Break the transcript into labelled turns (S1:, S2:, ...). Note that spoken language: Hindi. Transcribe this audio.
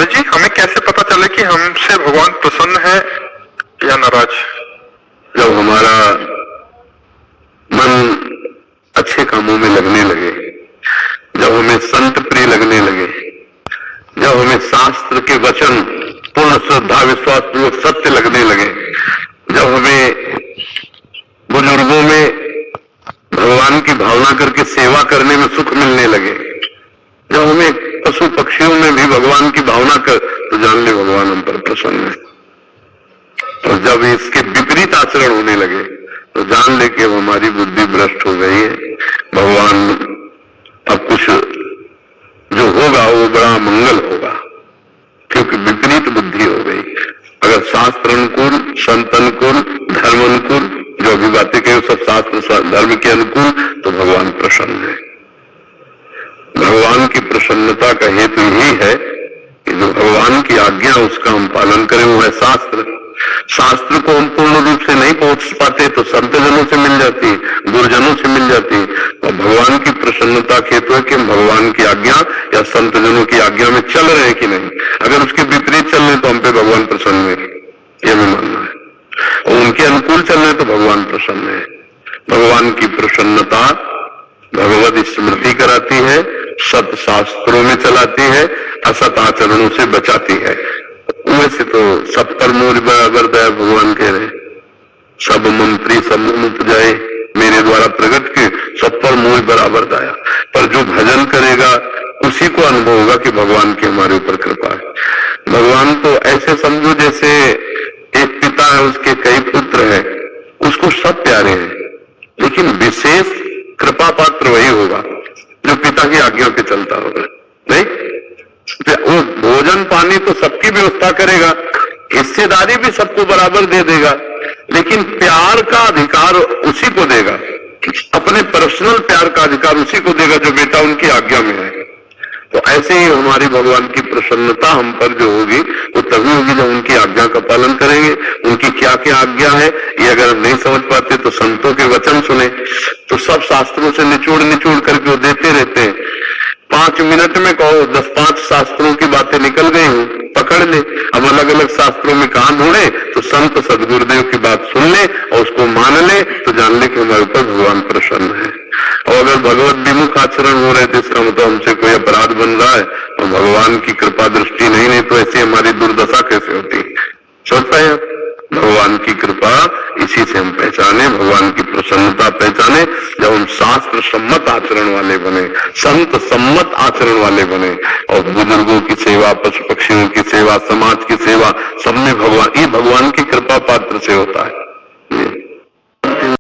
S1: महाराज जी, हमें कैसे पता चले कि हमसे भगवान प्रसन्न है या नाराज?
S2: जब हमारा मन अच्छे कामों में लगने लगे, जब हमें संत प्रिय लगने लगे, जब हमें शास्त्र के वचन पूर्ण श्रद्धा विश्वास पूर्वक सत्य लगने लगे, जब हमें बुजुर्गों में भगवान की भावना करके सेवा करने में सुख मिलने लगे, जब हमें पशु पक्षियों में भी भगवान की भावना कर, तो जान ले भगवान हम पर प्रसन्न है। और जब इसके विपरीत आचरण होने लगे तो जान ले कि हमारी बुद्धि भ्रष्ट हो गई है। भगवान अब कुछ जो होगा वो बड़ा मंगल होगा, क्योंकि विपरीत बुद्धि हो गई। अगर शास्त्र अनुकूल, संत अनुकूल, धर्म अनुकूल, जो भी बातें कही सब शास्त्र धर्म के अनुकूल, तो भगवान प्रसन्न है। भगवान की प्रसन्नता का हेतु यही है कि जो भगवान की आज्ञा उसका हम पालन करें, वो है शास्त्र। शास्त्र को हम पूर्ण रूप से नहीं पहुंच पाते तो संतजनों से मिल जाती, गुरुजनों से मिल जाती। और भगवान की प्रसन्नता का हेतु है कि हम भगवान की आज्ञा या संतजनों की आज्ञा में चल रहे हैं कि नहीं। अगर उसके विपरीत चल रहे तो हम पे भगवान प्रसन्न है, यह भी मानना है। और उनके अनुकूल चल रहे तो भगवान प्रसन्न है। भगवान की प्रसन्नता भगवत स्मृति कराती है, सत शास्त्रों में चलाती है, असत आचरणों से बचाती है। वैसे तो सब पर मोर बराबर दया भगवान कह रहे, सब मंत्री सब मुक्त जाए मेरे द्वारा प्रकट के, सब पर मोर बराबर दया। पर जो भजन करेगा उसी को अनुभव होगा कि भगवान की हमारे ऊपर कृपा है। भगवान तो ऐसे समझो जैसे एक पिता है, उसके कई पुत्र हैं, उसको सब प्यारे हैं, लेकिन विशेष कृपा पात्र वही होगा जो पिता की आज्ञा पे चलता होगा। नहीं, वो भोजन पानी तो सबकी व्यवस्था करेगा, हिस्सेदारी भी सबको बराबर दे देगा, लेकिन प्यार का अधिकार उसी को देगा, अपने पर्सनल प्यार का अधिकार उसी को देगा जो बेटा उनकी आज्ञा में है। तो ऐसे ही हमारी भगवान की प्रसन्नता हम पर जो होगी वो तभी होगी जब उनकी आज्ञा का पालन करेंगे। उनकी क्या क्या आज्ञा है ये अगर नहीं समझ पाते तो संतों के वचन सुने, तो सब शास्त्रों से निचोड़ निचोड़ करके वो देते रहते हैं। 5 मिनट में कहो 10-5 शास्त्रों की बातें निकल गई हूं, पकड़ ले। अब अलग अलग शास्त्रों में कहां ढूंढे, तो संत सदगुरुदेव की बात सुन ले और उसको मान ले, तो जान ले कि हमारे ऊपर भगवान प्रसन्न है। और अगर भगवत विमुख आचरण हो रहे थे, इसका मतलब हमसे कोई अपराध बन रहा है और भगवान की कृपा दृष्टि नहीं, तो ऐसी हमारी दुर्दशा कैसे होती। सोच पाए भगवान की कृपा इसी से हम पहचाने, भगवान की प्रसन्नता पहचाने जब हम शास्त्र सम्मत आचरण वाले बने, संत सम्मत आचरण वाले बने। और बुजुर्गों की सेवा, पशु पक्षियों की सेवा, समाज की सेवा, सब में भगवान, ये भगवान की कृपा पात्र से होता है।